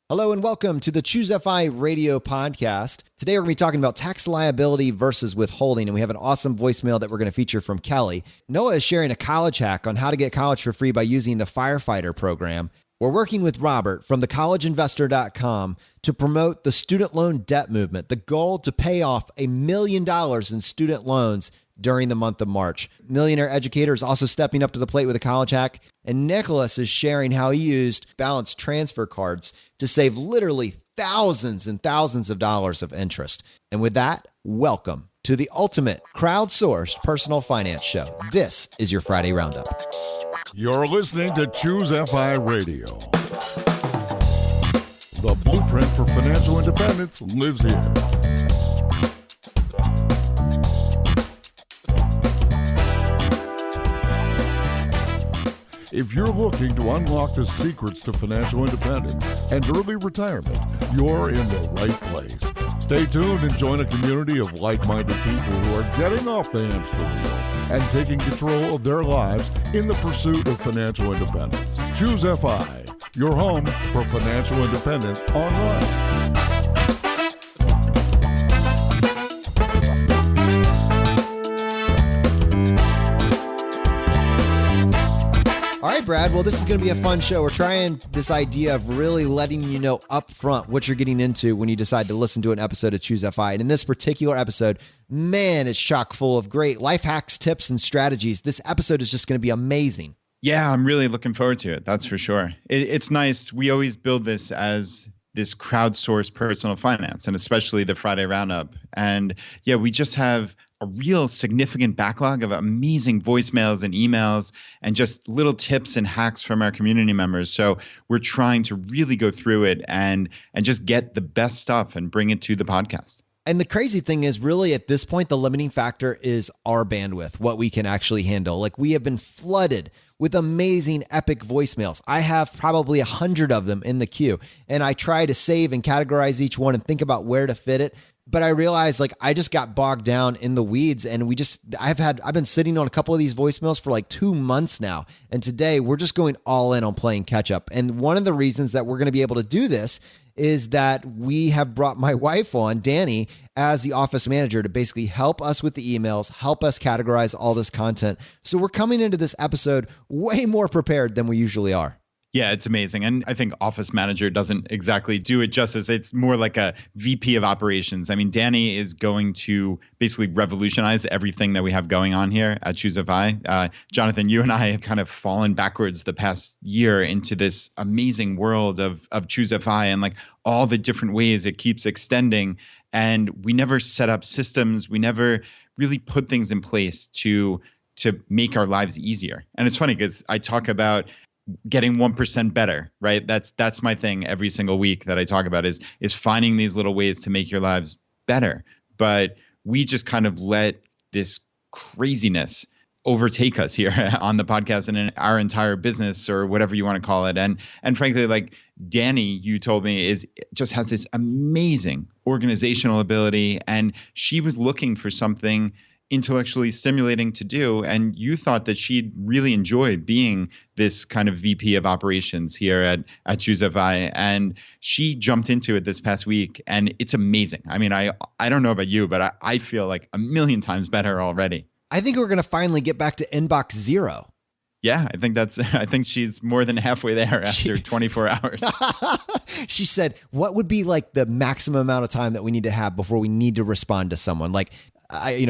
Hello and welcome to the ChooseFI radio podcast. Today we're going to be talking about tax liability versus withholding, and we have an awesome voicemail that we're going to feature from Kelly. Noah is sharing a college hack on how to get college for free by using the firefighter program. We're working with Robert from thecollegeinvestor.com to promote the student loan debt movement, the goal to pay off $1 million in student loans during the month of March. Millionaire Educator is also stepping up to the plate with a college hack, and Nicholas is sharing how he used balance transfer cards to save literally thousands and thousands of dollars of interest. And with that, welcome to the ultimate crowdsourced personal finance show. This is your Friday Roundup. You're listening to ChooseFI Radio. The blueprint for financial independence lives here. If you're looking to unlock the secrets to financial independence and early retirement, you're in the right place. Stay tuned and join a community of like-minded people who are getting off the hamster wheel and taking control of their lives in the pursuit of financial independence. ChooseFI, your home for financial independence online. All right, Brad. Well, this is going to be a fun show. We're trying this idea of really letting you know up front what you're getting into when you decide to listen to an episode of ChooseFI. And in this particular episode, man, it's chock full of great life hacks, tips, and strategies. This episode is just going to be amazing. Yeah, I'm really looking forward to it. That's for sure. It's nice. We always build this as this crowdsourced personal finance, and especially the Friday Roundup. And yeah, we just have a real significant backlog of amazing voicemails and emails and just little tips and hacks from our community members. So we're trying to really go through it and just get the best stuff and bring it to the podcast. And the crazy thing is, really, at this point, the limiting factor is our bandwidth, what we can actually handle. Like, we have been flooded with amazing, epic voicemails. I have probably 100 of them in the queue, and I try to save and categorize each one and think about where to fit it. But I realized, like, I just got bogged down in the weeds, and I've been sitting on a couple of these voicemails for like 2 months now. And today we're just going all in on playing catch up. And one of the reasons that we're going to be able to do this is that we have brought my wife on, Danny, as the office manager to basically help us with the emails, help us categorize all this content. So we're coming into this episode way more prepared than we usually are. Yeah, it's amazing. And I think office manager doesn't exactly do it justice. It's more like a VP of operations. I mean, Danny is going to basically revolutionize everything that we have going on here at ChooseFI. Jonathan, you and I have kind of fallen backwards the past year into this amazing world of ChooseFI and like all the different ways it keeps extending. And we never set up systems. We never really put things in place to make our lives easier. And it's funny because I talk about getting 1% better, right? That's my thing every single week that I talk about is finding these little ways to make your lives better. But we just kind of let this craziness overtake us here on the podcast and in our entire business or whatever you want to call it. And frankly, like Danny, you told me, just has this amazing organizational ability, and she was looking for something intellectually stimulating to do, and you thought that she'd really enjoy being this kind of VP of operations here at ChooseFI, and she jumped into it this past week, and it's amazing. I mean, I don't know about you, but I feel like a million times better already. I think we're going to finally get back to inbox zero. Yeah, I think she's more than halfway there after 24 hours. She said, what would be like the maximum amount of time that we need to have before we need to respond to someone? Like,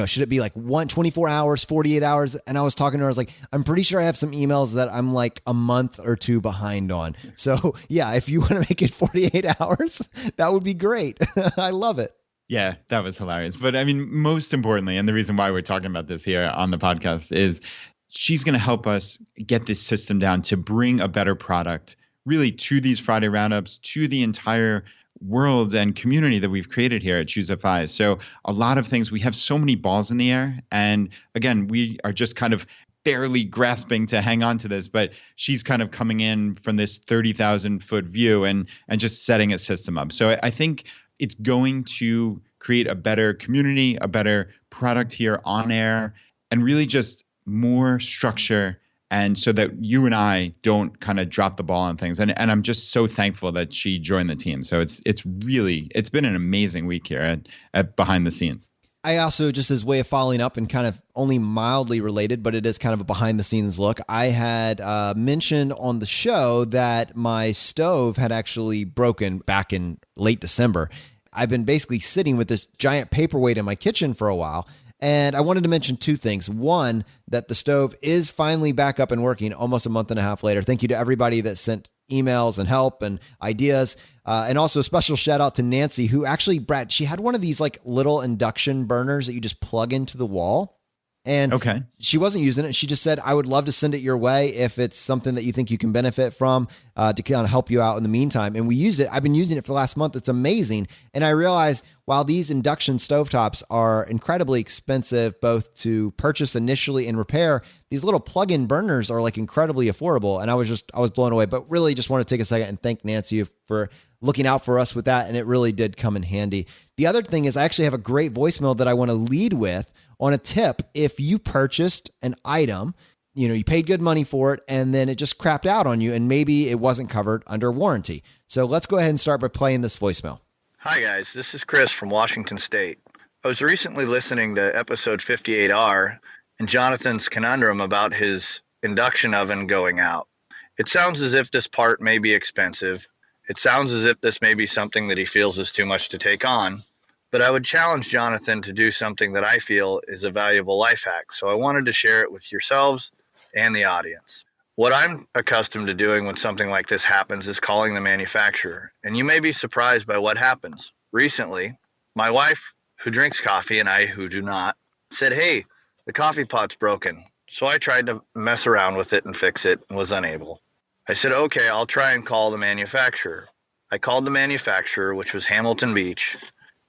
should it be like 24 hours, 48 hours? And I was talking to her, I was like, I'm pretty sure I have some emails that I'm like a month or two behind on. So yeah, if you want to make it 48 hours, that would be great. I love it. Yeah, that was hilarious. But I mean, most importantly, and the reason why we're talking about this here on the podcast is she's going to help us get this system down to bring a better product really to these Friday Roundups, to the entire world and community that we've created here at ChooseFI. So a lot of things, we have so many balls in the air. And again, we are just kind of barely grasping to hang on to this, but she's kind of coming in from this 30,000 foot view and just setting a system up. So I think it's going to create a better community, a better product here on air, and really just more structure And so that you and I don't kind of drop the ball on things. And I'm just so thankful that she joined the team. So it's been an amazing week here at behind the scenes. I also, just as way of following up and kind of only mildly related, but it is kind of a behind the scenes look. I had mentioned on the show that my stove had actually broken back in late December. I've been basically sitting with this giant paperweight in my kitchen for a while. And I wanted to mention two things. One, that the stove is finally back up and working almost a month and a half later. Thank you to everybody that sent emails and help and ideas. And also a special shout out to Nancy, who actually, Brad, she had one of these like little induction burners that you just plug into the wall. And she wasn't using it. She just said, I would love to send it your way if it's something that you think you can benefit from to kind of help you out in the meantime. And we used it. I've been using it for the last month. It's amazing. And I realized while these induction stovetops are incredibly expensive, both to purchase initially and repair, these little plug-in burners are like incredibly affordable. And I was blown away, but really just want to take a second and thank Nancy for looking out for us with that. And it really did come in handy. The other thing is I actually have a great voicemail that I want to lead with on a tip. If you purchased an item, you paid good money for it, and then it just crapped out on you, and maybe it wasn't covered under warranty. So let's go ahead and start by playing this voicemail. Hi guys, this is Chris from Washington State. I was recently listening to episode 58R and Jonathan's conundrum about his induction oven going out. It sounds as if this part may be expensive. It sounds as if this may be something that he feels is too much to take on. But I would challenge Jonathan to do something that I feel is a valuable life hack. So I wanted to share it with yourselves and the audience. What I'm accustomed to doing when something like this happens is calling the manufacturer. And you may be surprised by what happens. Recently, my wife, who drinks coffee, and I, who do not, said, hey, the coffee pot's broken. So I tried to mess around with it and fix it and was unable. I said, okay, I'll try and call the manufacturer. I called the manufacturer, which was Hamilton Beach.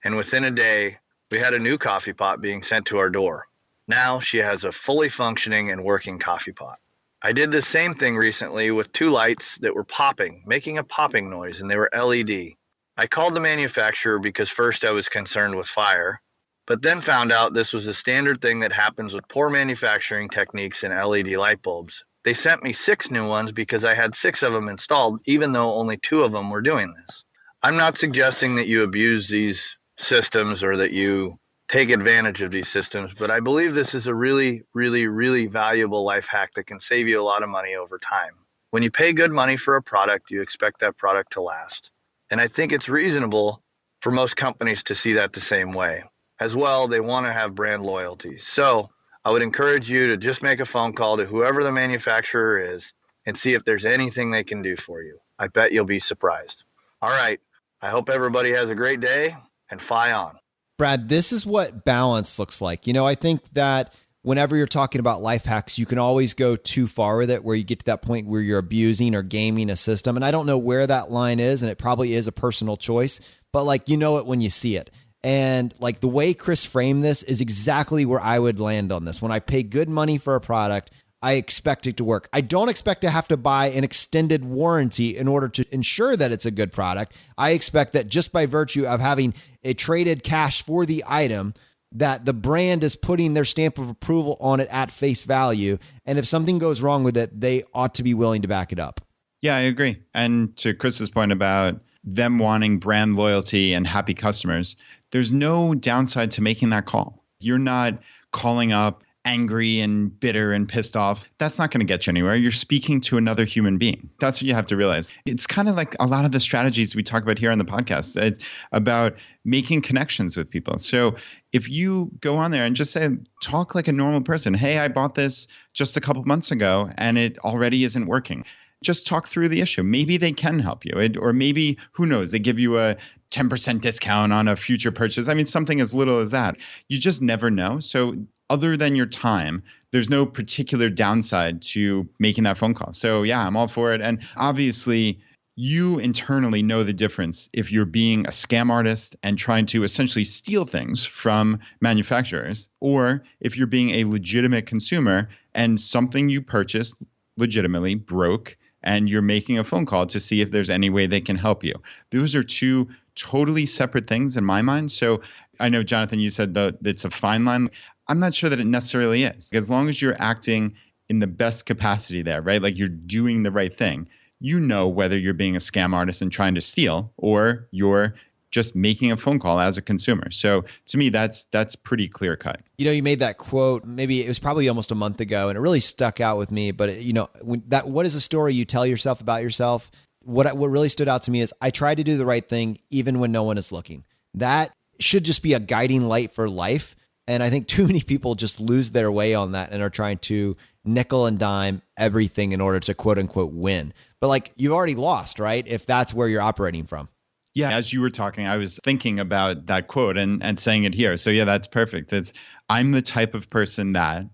And within a day, we had a new coffee pot being sent to our door. Now she has a fully functioning and working coffee pot. I did the same thing recently with two lights that were popping, making a popping noise, and they were LED. I called the manufacturer because first I was concerned with fire, but then found out this was a standard thing that happens with poor manufacturing techniques in LED light bulbs. They sent me 6 new ones because I had 6 of them installed, even though only 2 of them were doing this. I'm not suggesting that you abuse these systems or that you take advantage of these systems, but I believe this is a really, really, really valuable life hack that can save you a lot of money over time. When you pay good money for a product, you expect that product to last. And I think it's reasonable for most companies to see that the same way. As well, they want to have brand loyalty. So I would encourage you to just make a phone call to whoever the manufacturer is and see if there's anything they can do for you. I bet you'll be surprised. All right. I hope everybody has a great day. And FI on. Brad, this is what balance looks like. I think that whenever you're talking about life hacks, you can always go too far with it where you get to that point where you're abusing or gaming a system. And I don't know where that line is, and it probably is a personal choice, but it when you see it. And the way Chris framed this is exactly where I would land on this. When I pay good money for a product, I expect it to work. I don't expect to have to buy an extended warranty in order to ensure that it's a good product. I expect that just by virtue of having a traded cash for the item, that the brand is putting their stamp of approval on it at face value. And if something goes wrong with it, they ought to be willing to back it up. Yeah, I agree. And to Chris's point about them wanting brand loyalty and happy customers, there's no downside to making that call. You're not calling up angry and bitter and pissed off. That's not going to get you anywhere. You're speaking to another human being. That's what you have to realize. It's kind of like a lot of the strategies we talk about here on the podcast. It's about making connections with people. So if you go on there and just talk like a normal person, hey, I bought this just a couple months ago and it already isn't working. Just talk through the issue. Maybe they can help you. Or maybe, who knows, they give you a 10% discount on a future purchase. I mean, something as little as that. You just never know. So other than your time, there's no particular downside to making that phone call. So yeah, I'm all for it. And obviously, you internally know the difference if you're being a scam artist and trying to essentially steal things from manufacturers, or if you're being a legitimate consumer and something you purchased legitimately broke and you're making a phone call to see if there's any way they can help you. Those are two totally separate things in my mind. So I know, Jonathan, you said that it's a fine line. I'm not sure that it necessarily is. As long as you're acting in the best capacity there, right? Like you're doing the right thing. You know whether you're being a scam artist and trying to steal or you're just making a phone call as a consumer. So to me, that's pretty clear cut. You made that quote, maybe it was probably almost a month ago, and it really stuck out with me. But what is a story you tell yourself about yourself? What really stood out to me is I tried to do the right thing even when no one is looking. That should just be a guiding light for life. And I think too many people just lose their way on that and are trying to nickel and dime everything in order to quote unquote win. But like you've already lost, right? If that's where you're operating from. Yeah, as you were talking, I was thinking about that quote and saying it here. So yeah, that's perfect. I'm the type of person that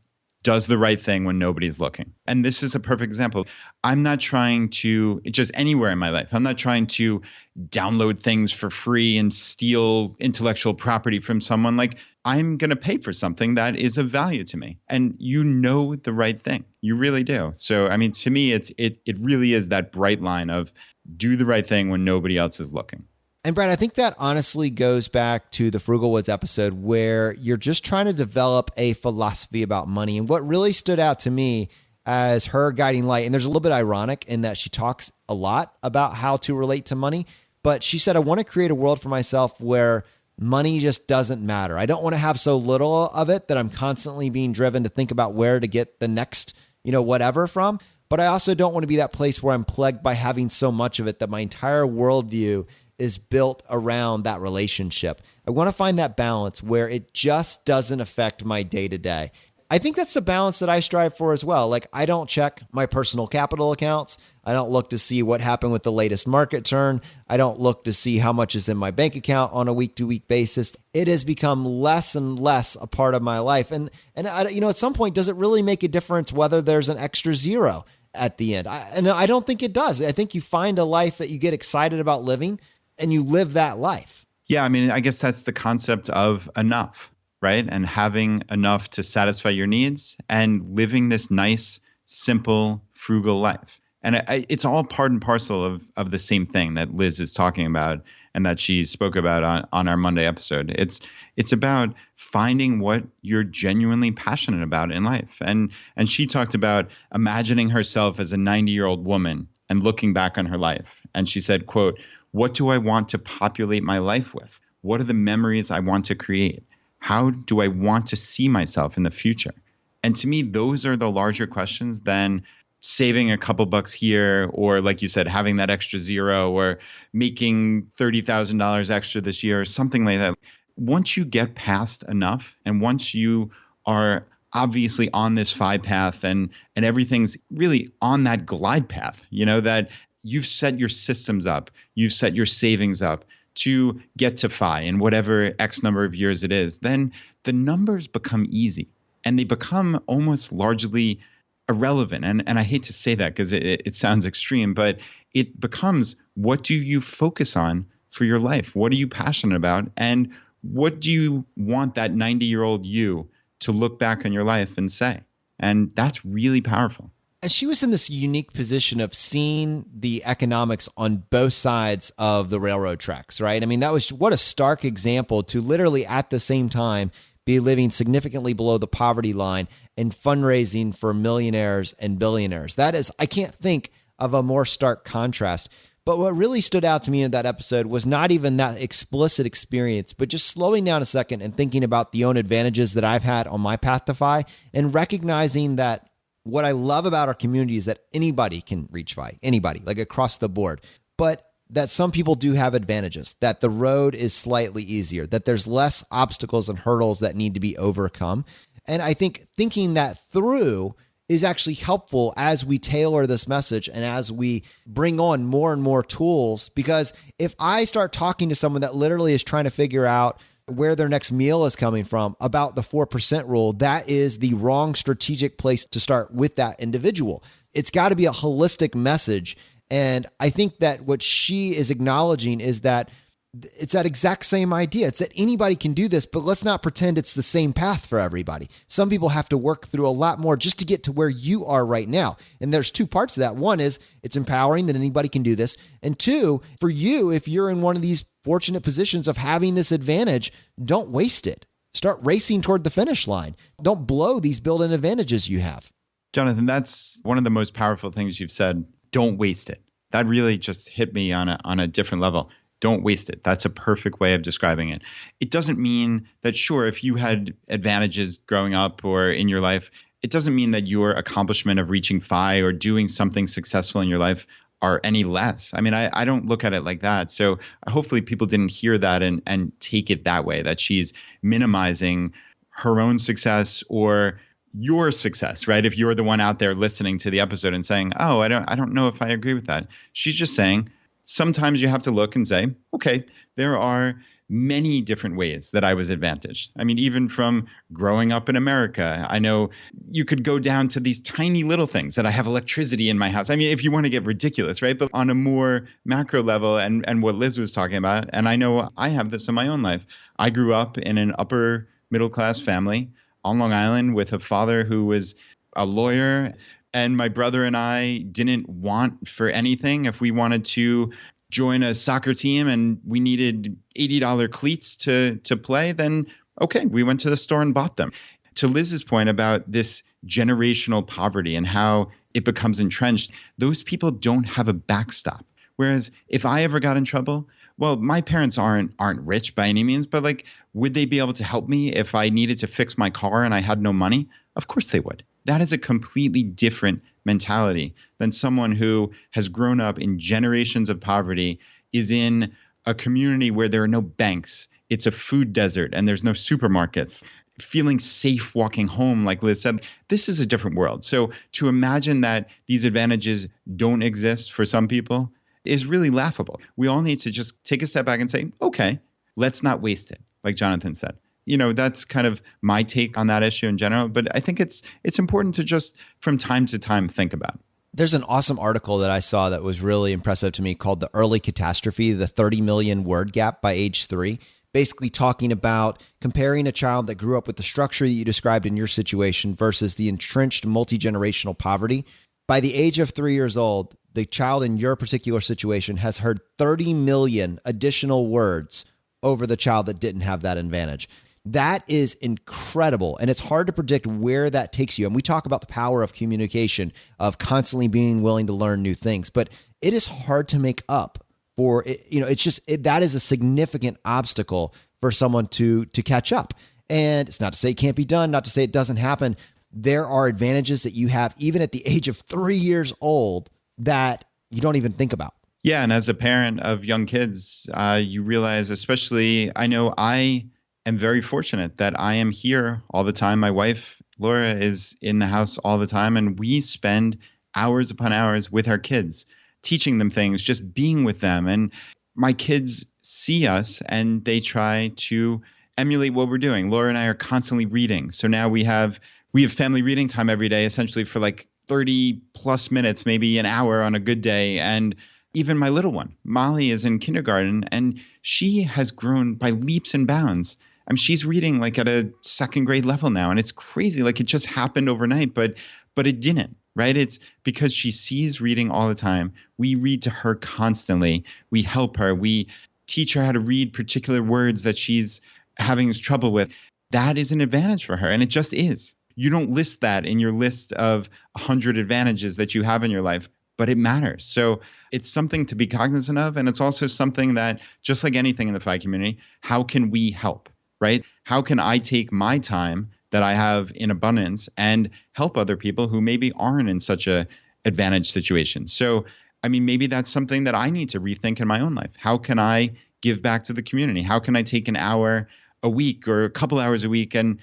does the right thing when nobody's looking. And this is a perfect example. I'm not trying to, just anywhere in my life, I'm not trying to download things for free and steal intellectual property from someone. Like I'm going to pay for something that is of value to me. And you know the right thing. You really do. So, I mean, to me, it really is that bright line of do the right thing when nobody else is looking. And Brad, I think that honestly goes back to the Frugal Woods episode where you're just trying to develop a philosophy about money. And what really stood out to me as her guiding light, and there's a little bit ironic in that she talks a lot about how to relate to money, but she said, I want to create a world for myself where money just doesn't matter. I don't want to have so little of it that I'm constantly being driven to think about where to get the next, whatever from. But I also don't want to be that place where I'm plagued by having so much of it that my entire worldview is built around that relationship. I want to find that balance where it just doesn't affect my day-to-day. I think that's the balance that I strive for as well. Like I don't check my personal capital accounts. I don't look to see what happened with the latest market turn. I don't look to see how much is in my bank account on a week-to-week basis. It has become less and less a part of my life. And at some point, does it really make a difference whether there's an extra zero at the end? I don't think it does. I think you find a life that you get excited about living and you live that life. Yeah, I mean, I guess that's the concept of enough, right? And having enough to satisfy your needs and living this nice, simple, frugal life. And it's all part and parcel of the same thing that Liz is talking about and that she spoke about on our Monday episode. It's about finding what you're genuinely passionate about in life. And she talked about imagining herself as a 90-year-old woman and looking back on her life. And she said, quote, what do I want to populate my life with? What are the memories I want to create? How do I want to see myself in the future? And to me, those are the larger questions than saving a couple bucks here, or like you said, having that extra zero, or making $30,000 extra this year, or something like that. Once you get past enough, and once you are obviously on this FI path and everything's really on that glide path, that you've set your systems up, you've set your savings up to get to FI in whatever X number of years it is, then the numbers become easy and they become almost largely irrelevant. And I hate to say that because it sounds extreme, but it becomes, what do you focus on for your life? What are you passionate about? And what do you want that 90-year-old you to look back on your life and say? And that's really powerful. And she was in this unique position of seeing the economics on both sides of the railroad tracks, right? I mean, that was what a stark example to literally at the same time be living significantly below the poverty line and fundraising for millionaires and billionaires. That is, I can't think of a more stark contrast. But what really stood out to me in that episode was not even that explicit experience, but just slowing down a second and thinking about the own advantages that I've had on my path to FI and recognizing that what I love about our community is that anybody can reach FI, anybody, like across the board, but that some people do have advantages, that the road is slightly easier, that there's less obstacles and hurdles that need to be overcome. And I think thinking that through is actually helpful as we tailor this message and as we bring on more and more tools. Because if I start talking to someone that literally is trying to figure out where their next meal is coming from about the 4% rule, that is the wrong strategic place to start with that individual. It's got to be a holistic message. And I think that what she is acknowledging is that it's that exact same idea. It's that anybody can do this, but let's not pretend it's the same path for everybody. Some people have to work through a lot more just to get to where you are right now. And there's two parts to that. One is it's empowering that anybody can do this. And two, for you, if you're in one of these fortunate positions of having this advantage, don't waste it. Start racing toward the finish line. Don't blow these built-in advantages you have. Jonathan, that's one of the most powerful things you've said. Don't waste it. That really just hit me on a different level. Don't waste it. That's a perfect way of describing it. It doesn't mean that, sure, if you had advantages growing up or in your life, it doesn't mean that your accomplishment of reaching FI or doing something successful in your life are any less. I mean, I don't look at it like that. So hopefully people didn't hear that and take it that way, that she's minimizing her own success or your success, right? If you're the one out there listening to the episode and saying, oh, I don't know if I agree with that. She's just saying, sometimes you have to look and say, okay, there are many different ways that I was advantaged. I mean, even from growing up in America, I know you could go down to these tiny little things that I have electricity in my house. I mean, if you want to get ridiculous, right? But on a more macro level and what Liz was talking about, and I know I have this in my own life. I grew up in an upper middle class family on Long Island with a father who was a lawyer. And my brother and I didn't want for anything. If we wanted to join a soccer team and we needed $80 cleats to play, then okay, we went to the store and bought them. To Liz's point about this generational poverty and how it becomes entrenched, those people don't have a backstop. Whereas if I ever got in trouble, well, my parents aren't rich by any means, but like, would they be able to help me if I needed to fix my car and I had no money? Of course they would. That is a completely different mentality than someone who has grown up in generations of poverty, is in a community where there are no banks. It's a food desert and there's no supermarkets. Feeling safe walking home, like Liz said, this is a different world. So to imagine that these advantages don't exist for some people is really laughable. We all need to just take a step back and say, okay, let's not waste it, like Jonathan said. You know, that's kind of my take on that issue in general. But I think it's important to just from time to time think about. There's an awesome article that I saw that was really impressive to me called The Early Catastrophe, the 30 million word gap by age 3, basically talking about comparing a child that grew up with the structure that you described in your situation versus the entrenched multi-generational poverty. By the age of 3 years old, the child in your particular situation has heard 30 million additional words over the child that didn't have that advantage. That is incredible. And it's hard to predict where that takes you. And we talk about the power of communication, of constantly being willing to learn new things, but it is hard to make up for it. You know, it's just, that is a significant obstacle for someone to catch up. And it's not to say it can't be done, not to say it doesn't happen. There are advantages that you have even at the age of 3 years old that you don't even think about. Yeah. And as a parent of young kids, you realize, especially, I know I am very fortunate that I am here all the time. My wife, Laura, is in the house all the time, and we spend hours upon hours with our kids, teaching them things, just being with them. And my kids see us and they try to emulate what we're doing. Laura and I are constantly reading. So now we have family reading time every day, essentially for like 30 plus minutes, maybe an hour on a good day. And even my little one, Molly, is in kindergarten and she has grown by leaps and bounds. I mean, she's reading like at a second grade level now, and it's crazy. Like it just happened overnight, but it didn't, right? It's because she sees reading all the time. We read to her constantly. We help her. We teach her how to read particular words that she's having trouble with. That is an advantage for her, and it just is. You don't list that in your list of 100 advantages that you have in your life, but it matters. So it's something to be cognizant of, and it's also something that, just like anything in the FI community, how can we help? Right? How can I take my time that I have in abundance and help other people who maybe aren't in such a advantaged situation? So, I mean, maybe that's something that I need to rethink in my own life. How can I give back to the community? How can I take an hour a week or a couple hours a week and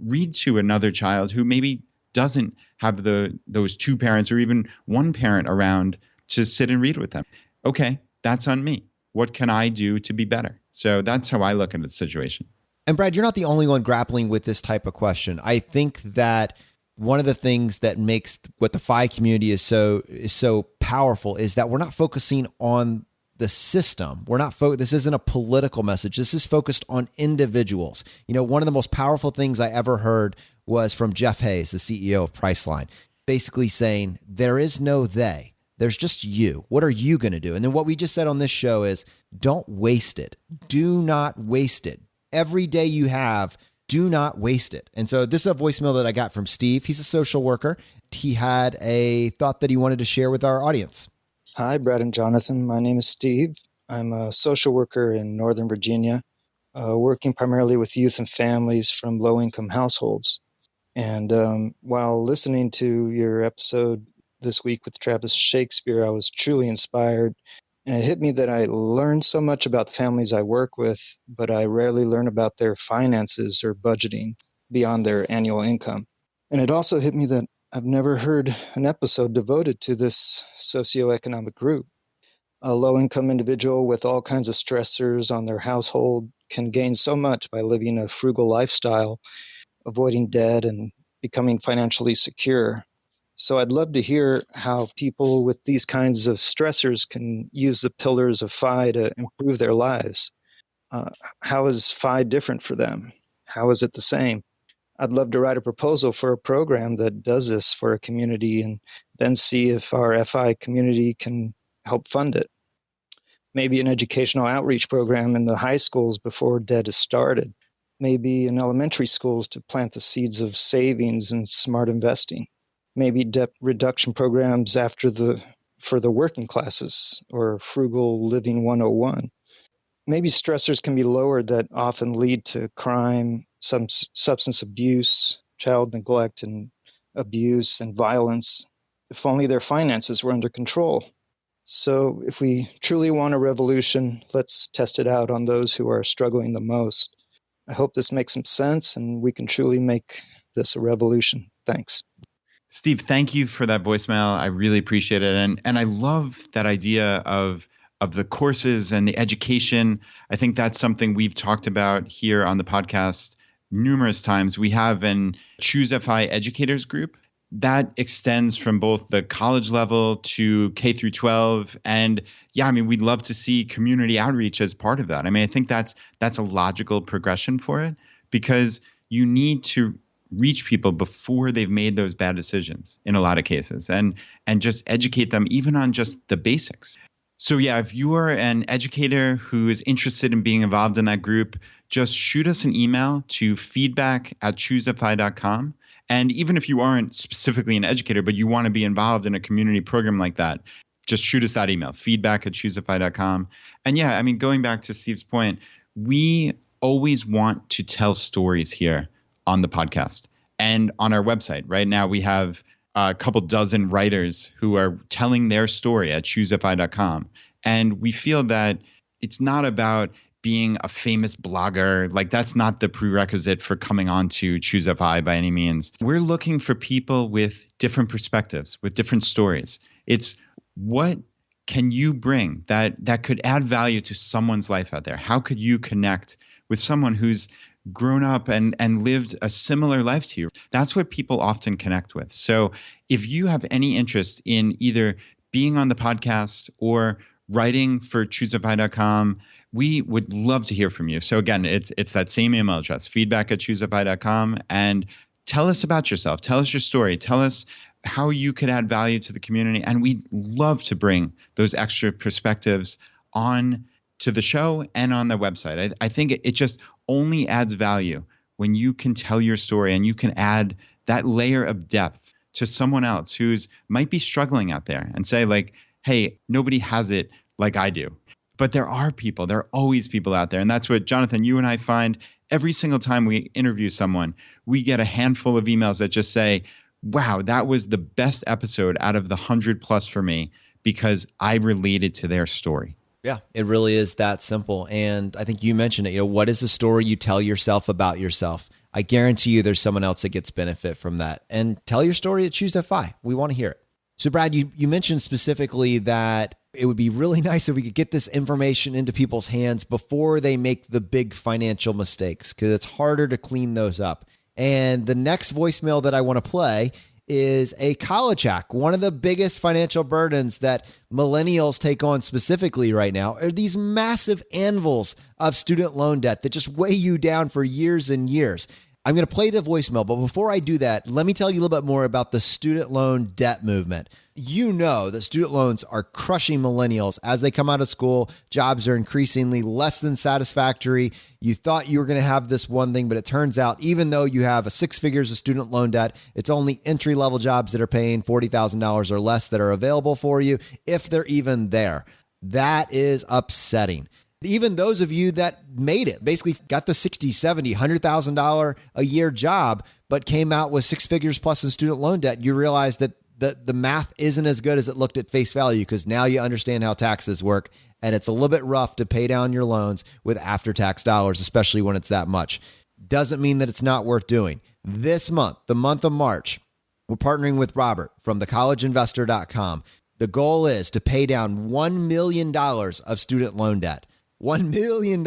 read to another child who maybe doesn't have those two parents or even one parent around to sit and read with them? Okay, that's on me. What can I do to be better? So that's how I look at the situation. And Brad, you're not the only one grappling with this type of question. I think that one of the things that makes what the FI community is so powerful is that we're not focusing on the system. This isn't a political message. This is focused on individuals. You know, one of the most powerful things I ever heard was from Jeff Hayes, the CEO of Priceline, basically saying there is no they. There's just you. What are you going to do? And then what we just said on this show is don't waste it. Do not waste it. Every day you have, do not waste it. And so this is a voicemail that I got from Steve. He's a social worker he had a thought that he wanted to share with our audience. Hi, Brad and Jonathan. My name is Steve. I'm a social worker in Northern Virginia, working primarily with youth and families from low-income households. And while listening to your episode this week with Travis Shakespeare, I was truly inspired. And it hit me that I learned so much about the families I work with, but I rarely learn about their finances or budgeting beyond their annual income. And it also hit me that I've never heard an episode devoted to this socioeconomic group. A low-income individual with all kinds of stressors on their household can gain so much by living a frugal lifestyle, avoiding debt, and becoming financially secure. So I'd love to hear how people with these kinds of stressors can use the pillars of FI to improve their lives. How is FI different for them? How is it the same? I'd love to write a proposal for a program that does this for a community and then see if our FI community can help fund it. Maybe an educational outreach program in the high schools before debt is started. Maybe in elementary schools to plant the seeds of savings and smart investing. Maybe debt reduction programs for the working classes or frugal living 101. Maybe stressors can be lowered that often lead to crime, some substance abuse, child neglect and abuse and violence, if only their finances were under control. So if we truly want a revolution, let's test it out on those who are struggling the most. I hope this makes some sense and we can truly make this a revolution. Thanks. Steve, thank you for that voicemail. I really appreciate it. And I love that idea of the courses and the education. I think that's something we've talked about here on the podcast numerous times. We have an ChooseFI educators group that extends from both the college level to K through 12. And yeah, I mean, we'd love to see community outreach as part of that. I mean, I think that's a logical progression for it, because you need to reach people before they've made those bad decisions in a lot of cases, and just educate them even on just the basics. So yeah, if you are an educator who is interested in being involved in that group, just shoot us an email to feedback@choosefi.com. And even if you aren't specifically an educator, but you want to be involved in a community program like that, just shoot us that email, feedback@choosefi.com. And yeah, I mean, going back to Steve's point, we always want to tell stories here on the podcast and on our website. Right now, we have a couple dozen writers who are telling their story at ChooseFI.com. And we feel that it's not about being a famous blogger. Like, that's not the prerequisite for coming on to ChooseFI by any means. We're looking for people with different perspectives, with different stories. It's what can you bring that could add value to someone's life out there? How could you connect with someone who's grown up and lived a similar life to you? That's what people often connect with. So if you have any interest in either being on the podcast or writing for ChooseFI.com, we would love to hear from you. So again, it's that same email address, feedback@choosefi.com, and tell us about yourself. Tell us your story. Tell us how you could add value to the community. And we'd love to bring those extra perspectives on to the show and on the website. I think it just only adds value when you can tell your story and you can add that layer of depth to someone else who's might be struggling out there and say, like, hey, nobody has it like I do. But there are always people out there. And that's what, Jonathan, you and I find every single time we interview someone, we get a handful of emails that just say, wow, that was the best episode out of the 100+ for me because I related to their story. Yeah, it really is that simple. And I think you mentioned it, what is the story you tell yourself about yourself? I guarantee you there's someone else that gets benefit from that. And tell your story at ChooseFI. We want to hear it. So Brad, you mentioned specifically that it would be really nice if we could get this information into people's hands before they make the big financial mistakes, because it's harder to clean those up. And the next voicemail that I want to play is a college hack. One of the biggest financial burdens that millennials take on specifically right now are these massive anvils of student loan debt that just weigh you down for years and years. I'm going to play the voicemail, but before I do that, let me tell you a little bit more about the student loan debt movement. You know that student loans are crushing millennials as they come out of school. Jobs are increasingly less than satisfactory. You thought you were going to have this one thing, but it turns out even though you have 6 figures of student loan debt, it's only entry-level jobs that are paying $40,000 or less that are available for you, if they're even there. That is upsetting. Even those of you that made it, basically got the $60,000, $70,000, $100,000 a year job, but came out with 6 figures plus in student loan debt, you realize that the math isn't as good as it looked at face value, because now you understand how taxes work, and it's a little bit rough to pay down your loans with after-tax dollars, especially when it's that much. Doesn't mean that it's not worth doing. This month, the month of March, we're partnering with Robert from thecollegeinvestor.com. The goal is to pay down $1 million of student loan debt. $1 million.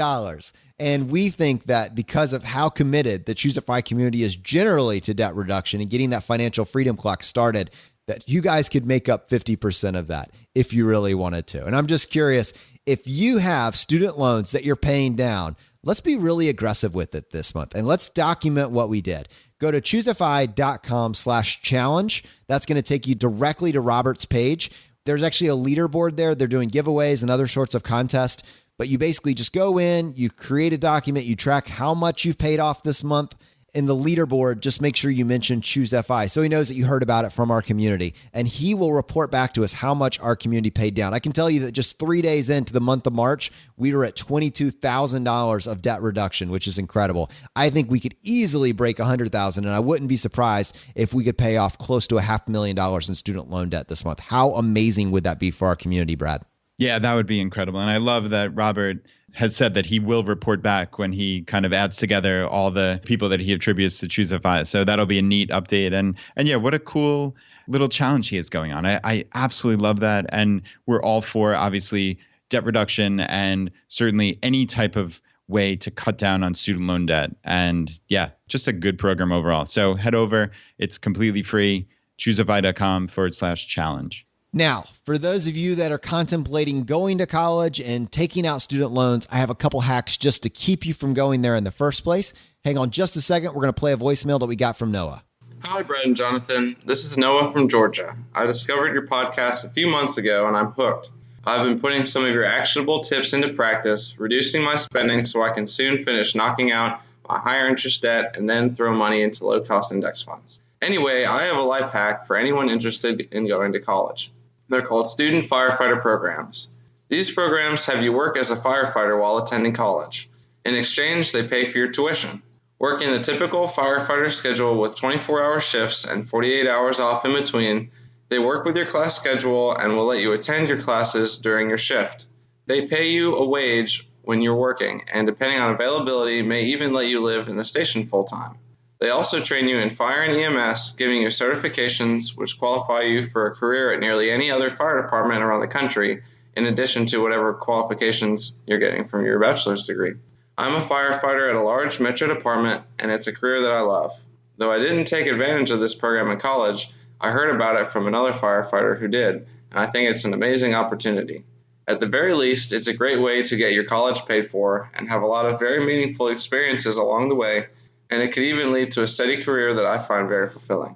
And we think that because of how committed the ChooseFI community is generally to debt reduction and getting that financial freedom clock started, that you guys could make up 50% of that if you really wanted to. And I'm just curious, if you have student loans that you're paying down, let's be really aggressive with it this month and let's document what we did. Go to ChooseFI.com/challenge. That's going to take you directly to Robert's page. There's actually a leaderboard there. They're doing giveaways and other sorts of contests. But you basically just go in, you create a document, you track how much you've paid off this month. In the leaderboard, just make sure you mention ChooseFI so he knows that you heard about it from our community. And he will report back to us how much our community paid down. I can tell you that just 3 days into the month of March, we were at $22,000 of debt reduction, which is incredible. I think we could easily break $100,000, and I wouldn't be surprised if we could pay off close to $500,000 in student loan debt this month. How amazing would that be for our community, Brad? Yeah, that would be incredible. And I love that Robert has said that he will report back when he kind of adds together all the people that he attributes to ChooseFI. So that'll be a neat update. And yeah, what a cool little challenge he has going on. I absolutely love that. And we're all for, obviously, debt reduction and certainly any type of way to cut down on student loan debt. And yeah, just a good program overall. So head over. It's completely free. ChooseFI.com/challenge. Now, for those of you that are contemplating going to college and taking out student loans, I have a couple hacks just to keep you from going there in the first place. Hang on just a second. We're going to play a voicemail that we got from Noah. Hi, Brad and Jonathan. This is Noah from Georgia. I discovered your podcast a few months ago, and I'm hooked. I've been putting some of your actionable tips into practice, reducing my spending so I can soon finish knocking out my higher interest debt and then throw money into low-cost index funds. Anyway, I have a life hack for anyone interested in going to college. They're called student firefighter programs. These programs have you work as a firefighter while attending college. In exchange, they pay for your tuition. Working the typical firefighter schedule with 24-hour shifts and 48 hours off in between, they work with your class schedule and will let you attend your classes during your shift. They pay you a wage when you're working, and depending on availability, may even let you live in the station full-time. They also train you in fire and EMS, giving you certifications which qualify you for a career at nearly any other fire department around the country, in addition to whatever qualifications you're getting from your bachelor's degree. I'm a firefighter at a large metro department, and it's a career that I love. Though I didn't take advantage of this program in college, I heard about it from another firefighter who did, and I think it's an amazing opportunity. At the very least, it's a great way to get your college paid for and have a lot of very meaningful experiences along the way, and it could even lead to a steady career that I find very fulfilling.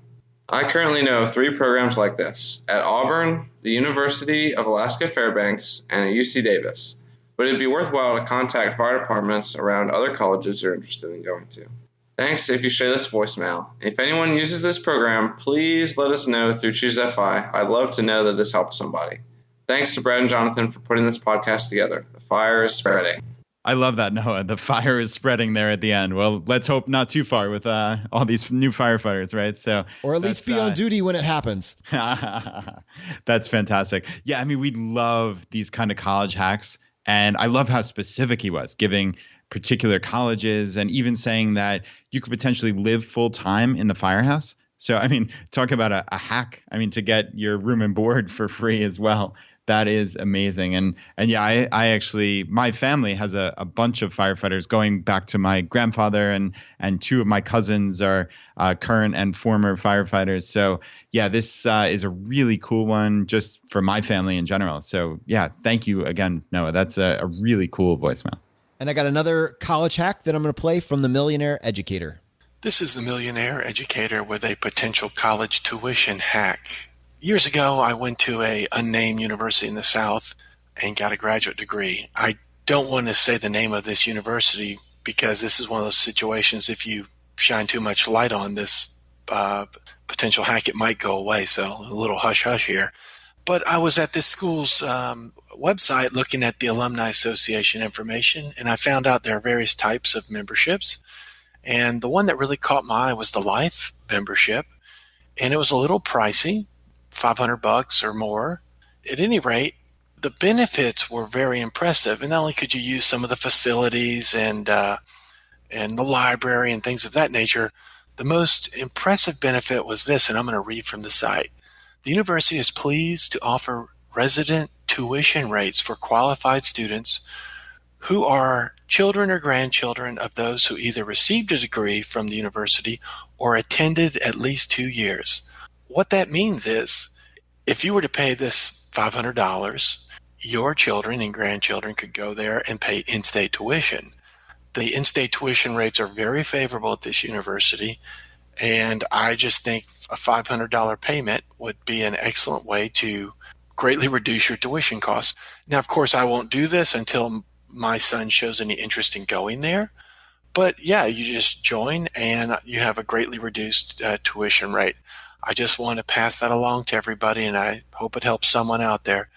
I currently know 3 programs like this, at Auburn, the University of Alaska Fairbanks, and at UC Davis. But it'd be worthwhile to contact fire departments around other colleges you're interested in going to. Thanks if you share this voicemail. If anyone uses this program, please let us know through ChooseFI. I'd love to know that this helps somebody. Thanks to Brad and Jonathan for putting this podcast together. The fire is spreading. I love that, Noah. The fire is spreading there at the end. Well, let's hope not too far with all these new firefighters, right? So, or at least be on duty when it happens. That's fantastic. Yeah, I mean, we love these kind of college hacks. And I love how specific he was, giving particular colleges and even saying that you could potentially live full time in the firehouse. So, I mean, talk about a hack. I mean, to get your room and board for free as well. That is amazing. And yeah, I actually, my family has a bunch of firefighters going back to my grandfather, and 2 of my cousins are current and former firefighters. So yeah, this is a really cool one just for my family in general. So yeah, thank you again, Noah. That's a really cool voicemail. And I got another college hack that I'm going to play from the Millionaire Educator. This is the Millionaire Educator with a potential college tuition hack. Years ago, I went to a unnamed university in the South and got a graduate degree. I don't want to say the name of this university because this is one of those situations, if you shine too much light on this potential hack, it might go away. So a little hush-hush here. But I was at this school's website looking at the Alumni Association information, and I found out there are various types of memberships. And the one that really caught my eye was the Life membership. And it was a little pricey, $500 or more. At any rate, the benefits were very impressive. And not only could you use some of the facilities and the library and things of that nature, the most impressive benefit was this, and I'm going to read from the site. The university is pleased to offer resident tuition rates for qualified students who are children or grandchildren of those who either received a degree from the university or attended at least 2 years. What that means is if you were to pay this $500, your children and grandchildren could go there and pay in-state tuition. The in-state tuition rates are very favorable at this university, and I just think a $500 payment would be an excellent way to greatly reduce your tuition costs. Now, of course, I won't do this until my son shows any interest in going there. But yeah, you just join and you have a greatly reduced tuition rate. I just want to pass that along to everybody, and I hope it helps someone out there.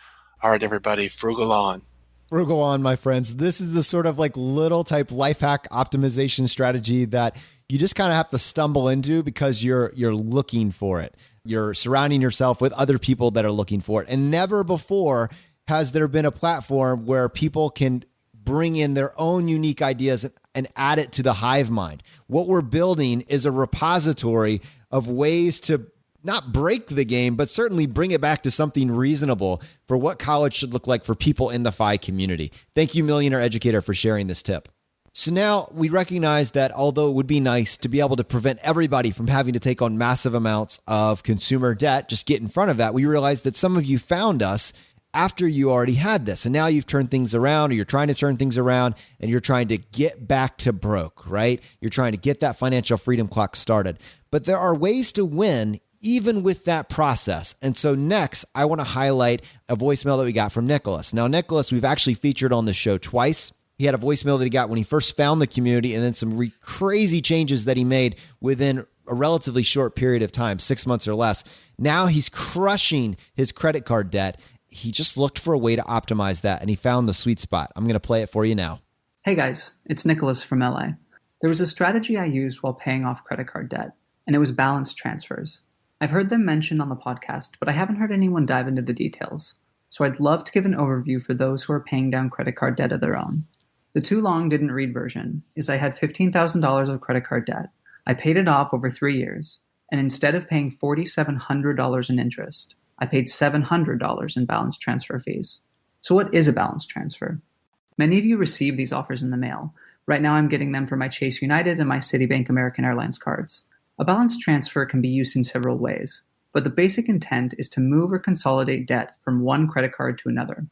All right, everybody, frugal on. Frugal on, my friends. This is the sort of like little type life hack optimization strategy that you just kind of have to stumble into because you're looking for it. You're surrounding yourself with other people that are looking for it. And never before has there been a platform where people can bring in their own unique ideas and add it to the hive mind. What we're building is a repository of ways to not break the game, but certainly bring it back to something reasonable for what college should look like for people in the FI community. Thank you, Millionaire Educator, for sharing this tip. So now we recognize that although it would be nice to be able to prevent everybody from having to take on massive amounts of consumer debt, just get in front of that, we realize that some of you found us after you already had this. And now you've turned things around, or you're trying to turn things around, and you're trying to get back to broke, right? You're trying to get that financial freedom clock started. But there are ways to win even with that process. And so next, I want to highlight a voicemail that we got from Nicholas. Now, Nicholas, we've actually featured on the show twice. He had a voicemail that he got when he first found the community, and then some crazy changes that he made within a relatively short period of time, 6 months or less. Now he's crushing his credit card debt. He just looked for a way to optimize that, and he found the sweet spot. I'm going to play it for you now. Hey guys, it's Nicholas from LA. There was a strategy I used while paying off credit card debt, and it was balance transfers. I've heard them mentioned on the podcast, but I haven't heard anyone dive into the details. So I'd love to give an overview for those who are paying down credit card debt of their own. The too long didn't read version is I had $15,000 of credit card debt. I paid it off over 3 years, and instead of paying $4,700 in interest, I paid $700 in balance transfer fees. So what is a balance transfer? Many of you receive these offers in the mail. Right now I'm getting them for my Chase United and my Citibank American Airlines cards. A balance transfer can be used in several ways, but the basic intent is to move or consolidate debt from one credit card to another.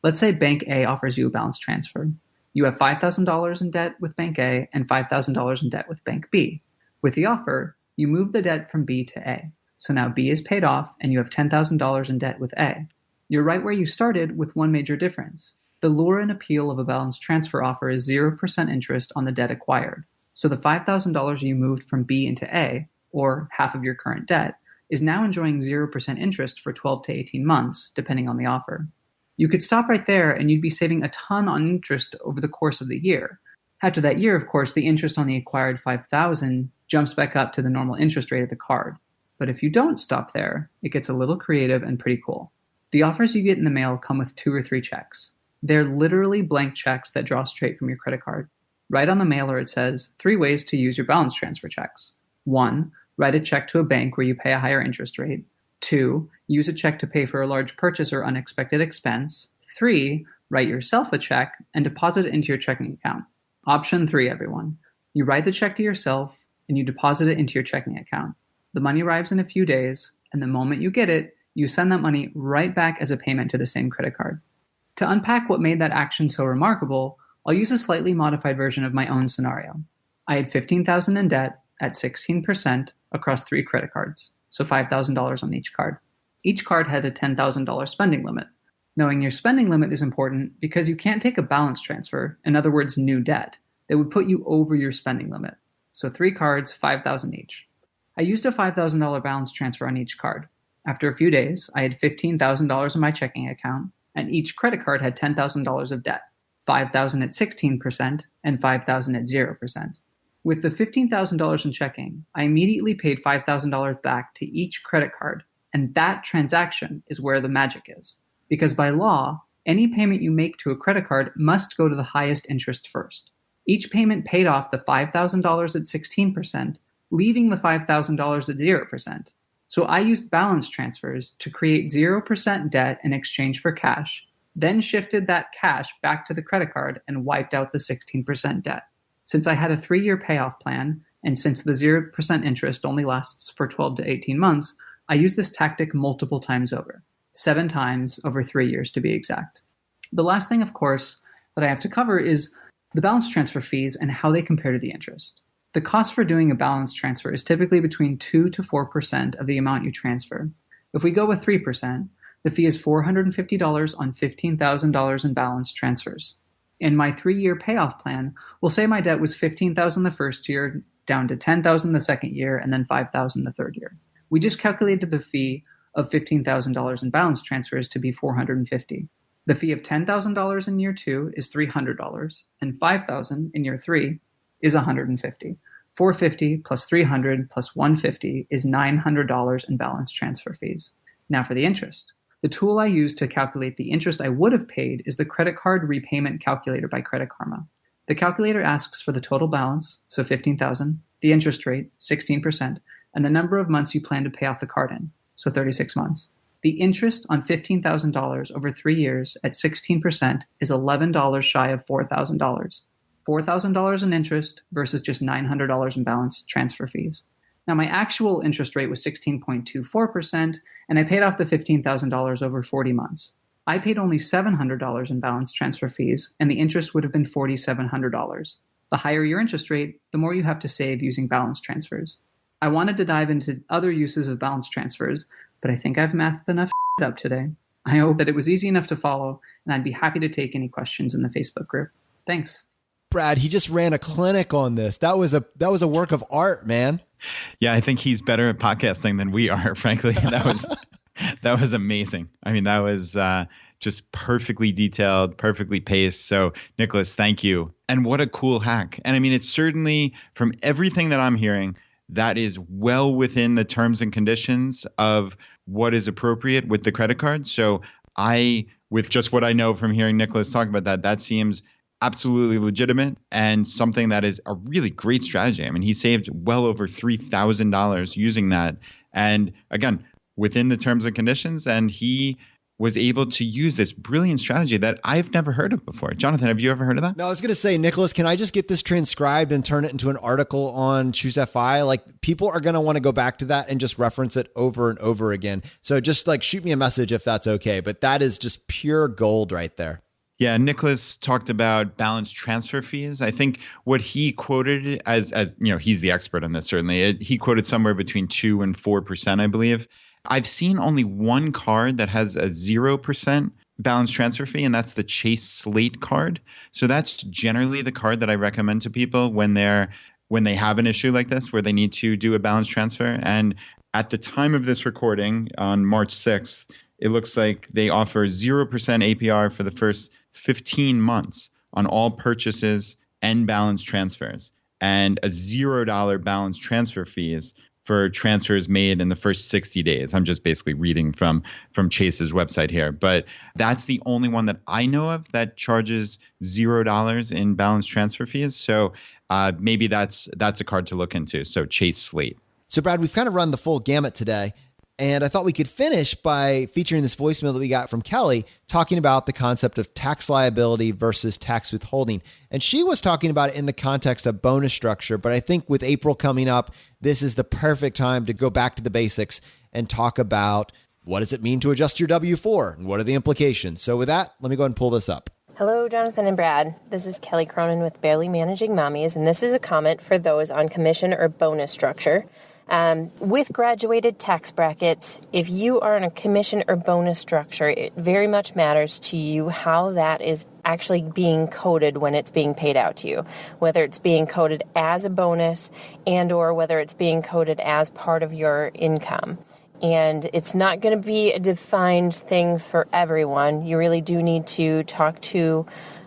Let's say Bank A offers you a balance transfer. You have $5,000 in debt with Bank A and $5,000 in debt with Bank B. With the offer, you move the debt from B to A. So now B is paid off and you have $10,000 in debt with A. You're right where you started with one major difference. The lure and appeal of a balance transfer offer is 0% interest on the debt acquired. So the $5,000 you moved from B into A, or half of your current debt, is now enjoying 0% interest for 12 to 18 months, depending on the offer. You could stop right there and you'd be saving a ton on interest over the course of the year. After that year, of course, the interest on the acquired $5,000 jumps back up to the normal interest rate of the card. But if you don't stop there, it gets a little creative and pretty cool. The offers you get in the mail come with 2 or 3 checks. They're literally blank checks that draw straight from your credit card. Right on the mailer it says 3 ways to use your balance transfer checks. 1, write a check to a bank where you pay a higher interest rate. 2, use a check to pay for a large purchase or unexpected expense. 3, write yourself a check and deposit it into your checking account. Option 3, everyone. You write the check to yourself and you deposit it into your checking account. The money arrives in a few days, and the moment you get it, you send that money right back as a payment to the same credit card. To unpack what made that action so remarkable, I'll use a slightly modified version of my own scenario. I had $15,000 in debt, at 16% across 3 credit cards, so $5,000 on each card. Each card had a $10,000 spending limit. Knowing your spending limit is important because you can't take a balance transfer, in other words, new debt, that would put you over your spending limit. So 3 cards, $5,000 each. I used a $5,000 balance transfer on each card. After a few days, I had $15,000 in my checking account, and each credit card had $10,000 of debt, $5,000 at 16% and $5,000 at 0%. With the $15,000 in checking, I immediately paid $5,000 back to each credit card, and that transaction is where the magic is. Because by law, any payment you make to a credit card must go to the highest interest first. Each payment paid off the $5,000 at 16%, leaving the $5,000 at 0%. So I used balance transfers to create 0% debt in exchange for cash, then shifted that cash back to the credit card and wiped out the 16% debt. Since I had a 3-year payoff plan, and since the 0% interest only lasts for 12 to 18 months, I used this tactic multiple times over. 7 times over 3 years to be exact. The last thing, of course, that I have to cover is the balance transfer fees and how they compare to the interest. The cost for doing a balance transfer is typically between 2 to 4% of the amount you transfer. If we go with 3%, the fee is $450 on $15,000 in balance transfers. In my 3-year payoff plan, we'll say my debt was $15,000 the first year, down to $10,000 the second year, and then $5,000 the third year. We just calculated the fee of $15,000 in balance transfers to be $450. The fee of $10,000 in year 2 is $300, and $5,000 in year 3 is $150. $450 plus $300 plus $150 is $900 in balance transfer fees. Now for the interest. The tool I use to calculate the interest I would have paid is the credit card repayment calculator by Credit Karma. The calculator asks for the total balance, so $15,000, the interest rate, 16%, and the number of months you plan to pay off the card in, so 36 months. The interest on $15,000 over 3 years at 16% is $11 shy of $4,000. $4,000 in interest versus just $900 in balance transfer fees. Now, my actual interest rate was 16.24%, and I paid off the $15,000 over 40 months. I paid only $700 in balance transfer fees, and the interest would have been $4,700. The higher your interest rate, the more you have to save using balance transfers. I wanted to dive into other uses of balance transfers, but I think I've mathed enough up today. I hope that it was easy enough to follow, and I'd be happy to take any questions in the Facebook group. Thanks. Brad, he just ran a clinic on this. That was a work of art, man. Yeah, I think he's better at podcasting than we are, frankly. That was amazing. I mean, that was just perfectly detailed, perfectly paced. So, Nicholas, thank you. And what a cool hack. And I mean, it's certainly, from everything that I'm hearing, that is well within the terms and conditions of what is appropriate with the credit card. So with just what I know from hearing Nicholas talk about that seems absolutely legitimate and something that is a really great strategy. I mean, he saved well over $3,000 using that. And again, within the terms and conditions, and he was able to use this brilliant strategy that I've never heard of before. Jonathan, have you ever heard of that? No, I was going to say, Nicholas, can I just get this transcribed and turn it into an article on ChooseFI? Like, people are going to want to go back to that and just reference it over and over again. So just like shoot me a message if that's okay. But that is just pure gold right there. Yeah, Nicholas talked about balance transfer fees. I think what he quoted as you know, he's the expert on this, certainly. He quoted somewhere between 2 and 4%, I believe. I've seen only one card that has a 0% balance transfer fee, and that's the Chase Slate card. So that's generally the card that I recommend to people when they have an issue like this where they need to do a balance transfer. And at the time of this recording on March 6th, it looks like they offer 0% APR for the first 15 months on all purchases and balance transfers, and a $0 balance transfer fees for transfers made in the first 60 days. I'm just basically reading from Chase's website here, but that's the only one that I know of that charges $0 in balance transfer fees. So maybe that's a card to look into. So Chase Slate. So Brad, we've kind of run the full gamut today. And I thought we could finish by featuring this voicemail that we got from Kelly talking about the concept of tax liability versus tax withholding. And she was talking about it in the context of bonus structure. But I think with April coming up, this is the perfect time to go back to the basics and talk about what does it mean to adjust your W-4 and what are the implications. So with that, let me go ahead and pull this up. Hello, Jonathan and Brad. This is Kelly Cronin with Barely Managing Mommies, and this is a comment for those on commission or bonus structure. With graduated tax brackets, if you are in a commission or bonus structure, it very much matters to you how that is actually being coded when it's being paid out to you, whether it's being coded as a bonus and or whether it's being coded as part of your income. And it's not going to be a defined thing for everyone. You really do need to talk to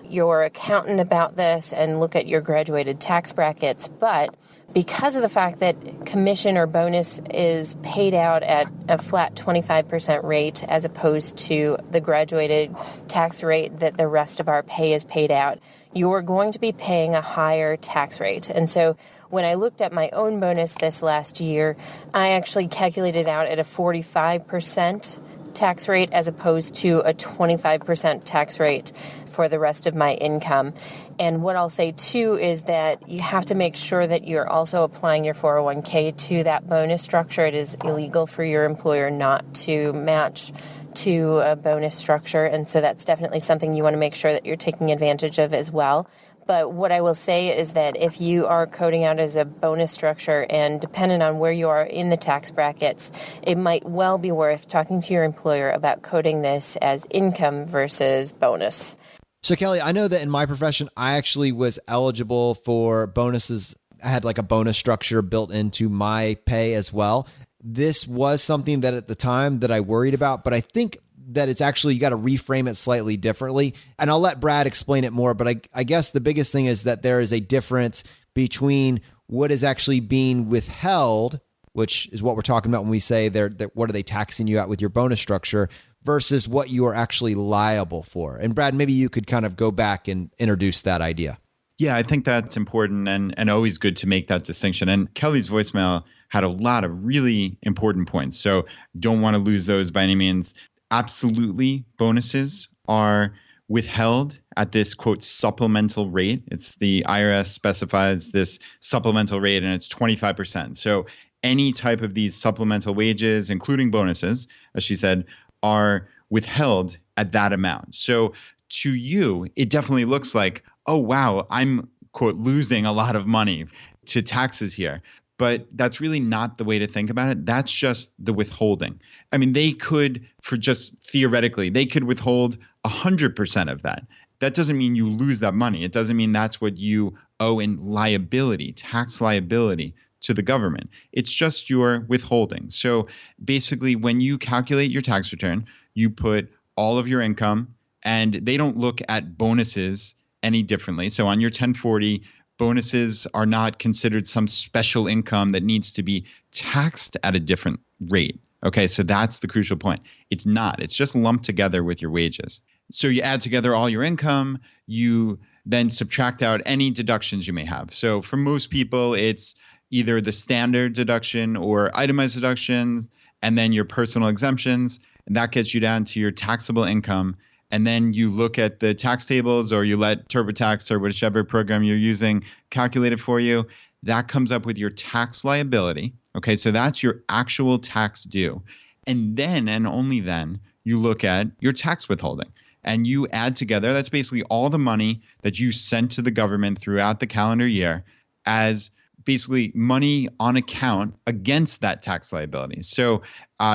your accountant about this and look at your graduated tax brackets. But because of the fact that commission or bonus is paid out at a flat 25% rate as opposed to the graduated tax rate that the rest of our pay is paid out, you're going to be paying a higher tax rate. And so when I looked at my own bonus this last year, I actually calculated out at a 45% tax rate as opposed to a 25% tax rate for the rest of my income. And what I'll say too is that you have to make sure that you're also applying your 401k to that bonus structure. It is illegal for your employer not to match to a bonus structure, and so that's definitely something you want to make sure that you're taking advantage of as well. But what I will say is that if you are coding out as a bonus structure and dependent on where you are in the tax brackets, it might well be worth talking to your employer about coding this as income versus bonus. So Kelly, I know that in my profession, I actually was eligible for bonuses. I had like a bonus structure built into my pay as well. This was something that at the time that I worried about, but I think that it's actually, you got to reframe it slightly differently. And I'll let Brad explain it more, but I guess the biggest thing is that there is a difference between what is actually being withheld, which is what we're talking about when we say what are they taxing you at with your bonus structure, versus what you are actually liable for. And Brad, maybe you could kind of go back and introduce that idea. Yeah, I think that's important and always good to make that distinction. And Kelly's voicemail had a lot of really important points. So don't want to lose those by any means. Absolutely, bonuses are withheld at this, quote, supplemental rate. It's the IRS specifies this supplemental rate, and it's 25%. So any type of these supplemental wages, including bonuses, as she said, are withheld at that amount. So to you, it definitely looks like, oh, wow, I'm, quote, losing a lot of money to taxes here. But that's really not the way to think about it. That's just the withholding. I mean, they could, for just theoretically, they could withhold 100% of that. That doesn't mean you lose that money. It doesn't mean that's what you owe in liability, tax liability to the government. It's just your withholding. So basically, when you calculate your tax return, you put all of your income, and they don't look at bonuses any differently. So on your 1040, bonuses are not considered some special income that needs to be taxed at a different rate. Okay, so that's the crucial point. It's not. It's just lumped together with your wages. So you add together all your income, you then subtract out any deductions you may have. So for most people, it's either the standard deduction or itemized deductions, and then your personal exemptions, and that gets you down to your taxable income. And then you look at the tax tables, or you let TurboTax or whichever program you're using calculate it for you. That comes up with your tax liability. Okay, so that's your actual tax due. And then, and only then, you look at your tax withholding. And you add together, that's basically all the money that you sent to the government throughout the calendar year as basically money on account against that tax liability. So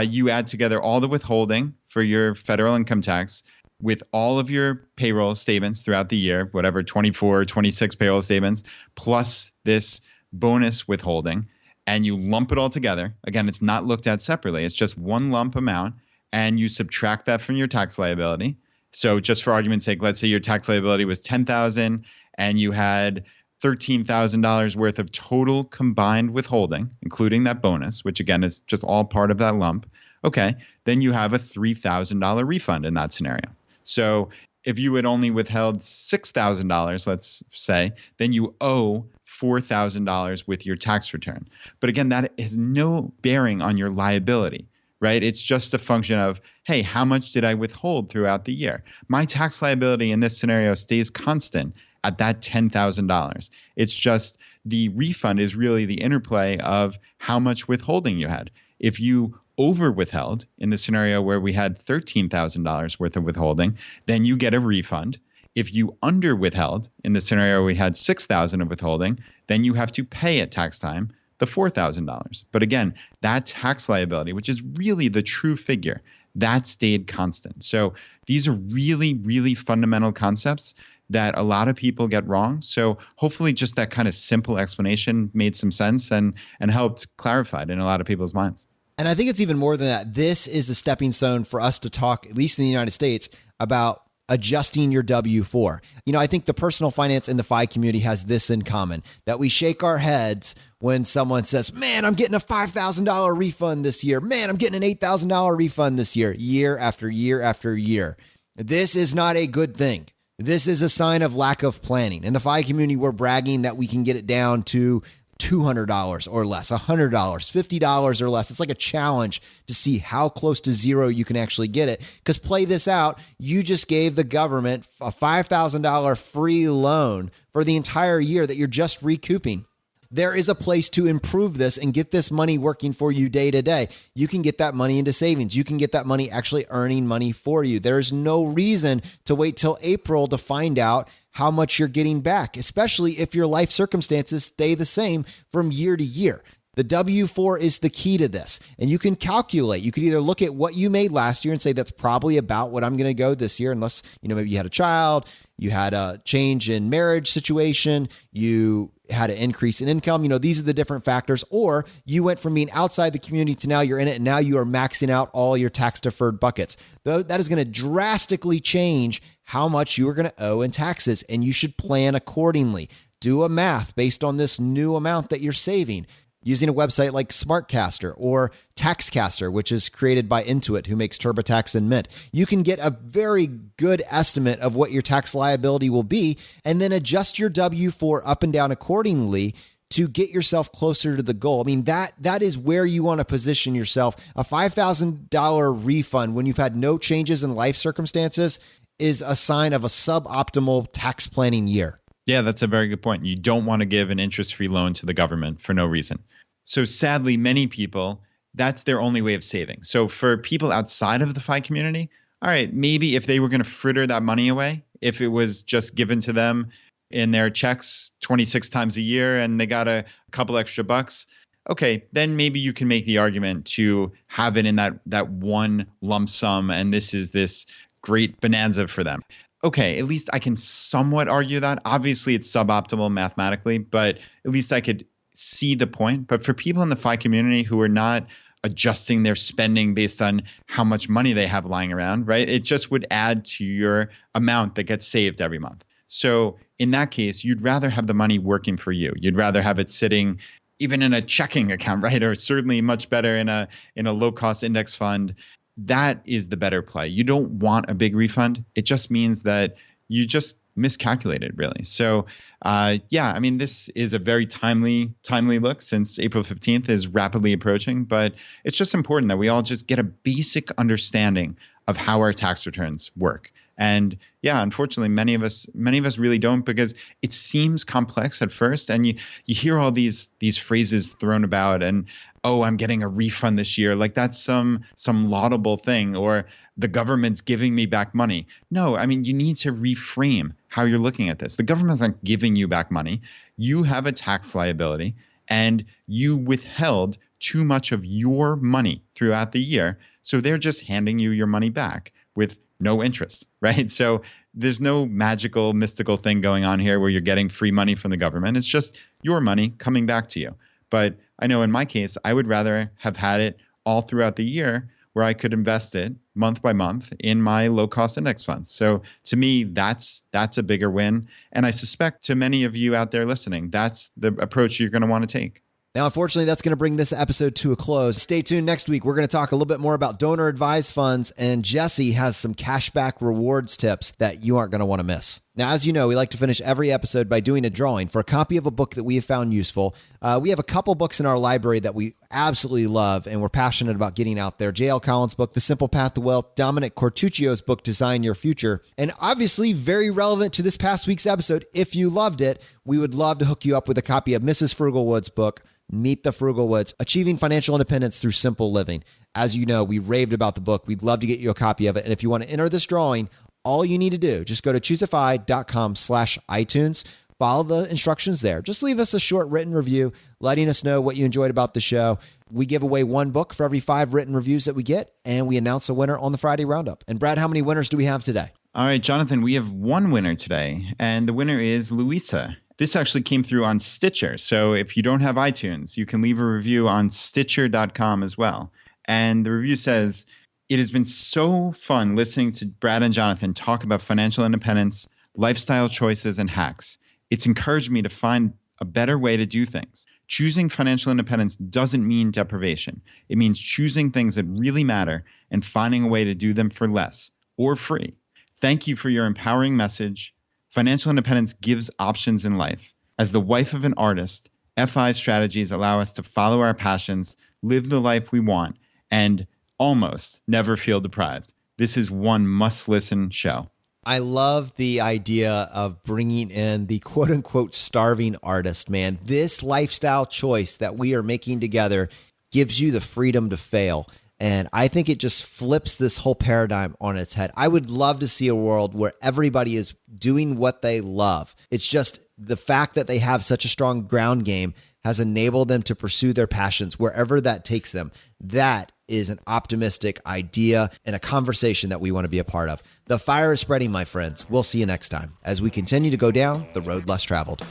you add together all the withholding for your federal income tax with all of your payroll statements throughout the year, whatever, 24, 26 payroll statements, plus this bonus withholding, and you lump it all together. Again, it's not looked at separately. It's just one lump amount, and you subtract that from your tax liability. So just for argument's sake, let's say your tax liability was $10,000 and you had $13,000 worth of total combined withholding, including that bonus, which again is just all part of that lump. Okay, then you have a $3,000 refund in that scenario. So if you had only withheld $6,000, let's say, then you owe $4,000 with your tax return. But again, that has no bearing on your liability, right? It's just a function of, hey, how much did I withhold throughout the year? My tax liability in this scenario stays constant at that $10,000. It's just the refund is really the interplay of how much withholding you had. If you over withheld in the scenario where we had $13,000 worth of withholding, then you get a refund. If you under withheld, in the scenario we had $6,000 of withholding, then you have to pay at tax time the $4,000. But again, that tax liability, which is really the true figure, that stayed constant. So these are really, really fundamental concepts that a lot of people get wrong. So hopefully just that kind of simple explanation made some sense and helped clarify it in a lot of people's minds. And I think it's even more than that. This is a stepping stone for us to talk, at least in the United States, about adjusting your W-4. I think the personal finance and the FI community has this in common, that we shake our heads when someone says, man, I'm getting a $5,000 refund this year. Man, I'm getting an $8,000 refund this year after year after year. This is not a good thing. This is a sign of lack of planning. In the FI community, we're bragging that we can get it down to $200 or less, $100, $50 or less. It's like a challenge to see how close to zero you can actually get it. Because play this out, you just gave the government a $5,000 free loan for the entire year that you're just recouping. There is a place to improve this and get this money working for you day to day. You can get that money into savings. You can get that money actually earning money for you. There's no reason to wait till April to find out how much you're getting back, especially if your life circumstances stay the same from year to year. The W-4 is the key to this. And you can calculate. You could either look at what you made last year and say, that's probably about what I'm going to go this year, unless, maybe you had a child, you had a change in marriage situation, you had an increase in income. These are the different factors. Or you went from being outside the community to now you're in it, and now you are maxing out all your tax deferred buckets. Though that is going to drastically change how much you are going to owe in taxes, and you should plan accordingly. Do a math based on this new amount that you're saving, using a website like SmartCaster or TaxCaster, which is created by Intuit, who makes TurboTax and Mint. You can get a very good estimate of what your tax liability will be, and then adjust your W-4 up and down accordingly to get yourself closer to the goal. That is where you want to position yourself. A $5,000 refund when you've had no changes in life circumstances is a sign of a suboptimal tax planning year. Yeah, that's a very good point. You don't want to give an interest-free loan to the government for no reason. So sadly, many people, that's their only way of saving. So for people outside of the FI community, all right, maybe if they were going to fritter that money away, if it was just given to them in their checks 26 times a year and they got a couple extra bucks, okay, then maybe you can make the argument to have it in that one lump sum, and this is this great bonanza for them. Okay, at least I can somewhat argue that. Obviously, it's suboptimal mathematically, but at least I could see the point. But for people in the FI community who are not adjusting their spending based on how much money they have lying around, right? It just would add to your amount that gets saved every month. So in that case, you'd rather have the money working for you. You'd rather have it sitting even in a checking account, right? Or certainly much better in a low-cost index fund. That is the better play. You don't want a big refund. It just means that you just miscalculated, really. So, this is a very timely look, since April 15th is rapidly approaching. But it's just important that we all just get a basic understanding of how our tax returns work. And yeah, unfortunately, many of us really don't, because it seems complex at first, and you hear all these phrases thrown about, and oh, I'm getting a refund this year, like that's some laudable thing, or the government's giving me back money. No, you need to reframe how you're looking at this. The government's not giving you back money. You have a tax liability, and you withheld too much of your money throughout the year, so they're just handing you your money back with no interest, right? So there's no magical, mystical thing going on here where you're getting free money from the government. It's just your money coming back to you. But I know in my case, I would rather have had it all throughout the year, where I could invest it month by month in my low-cost index funds. So to me, that's a bigger win. And I suspect to many of you out there listening, that's the approach you're going to want to take. Now, unfortunately, that's going to bring this episode to a close. Stay tuned next week. We're going to talk a little bit more about donor-advised funds, and Jesse has some cashback rewards tips that you aren't going to want to miss. Now, as you know, we like to finish every episode by doing a drawing for a copy of a book that we have found useful. We have a couple books in our library that we absolutely love and we're passionate about getting out there. J.L. Collins' book, The Simple Path to Wealth, Dominic Cortuccio's book, Design Your Future. And obviously, very relevant to this past week's episode, if you loved it, we would love to hook you up with a copy of Mrs. Frugalwood's book, Meet the Frugalwoods, Achieving Financial Independence Through Simple Living. As you know, we raved about the book. We'd love to get you a copy of it. And if you want to enter this drawing, All you need to do, just go to ChooseFI.com/iTunes. Follow the instructions there. Just leave us a short written review letting us know what you enjoyed about the show. We give away one book for every 5 written reviews that we get, and we announce a winner on the Friday Roundup. And Brad, how many winners do we have today? All right, Jonathan, we have one winner today, and the winner is Louisa. This actually came through on Stitcher. So if you don't have iTunes, you can leave a review on Stitcher.com as well. And the review says, "It has been so fun listening to Brad and Jonathan talk about financial independence, lifestyle choices, and hacks. It's encouraged me to find a better way to do things. Choosing financial independence doesn't mean deprivation. It means choosing things that really matter and finding a way to do them for less or free. Thank you for your empowering message. Financial independence gives options in life. As the wife of an artist, FI strategies allow us to follow our passions, live the life we want, and almost never feel deprived. This is one must-listen show." I love the idea of bringing in the quote unquote starving artist, man. This lifestyle choice that we are making together gives you the freedom to fail. And I think it just flips this whole paradigm on its head. I would love to see a world where everybody is doing what they love. It's just the fact that they have such a strong ground game has enabled them to pursue their passions wherever that takes them. That is an optimistic idea and a conversation that we want to be a part of. The fire is spreading, my friends. We'll see you next time as we continue to go down the road less traveled.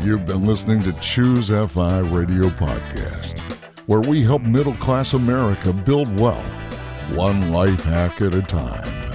You've been listening to ChooseFI Radio Podcast, where we help middle-class America build wealth, one life hack at a time.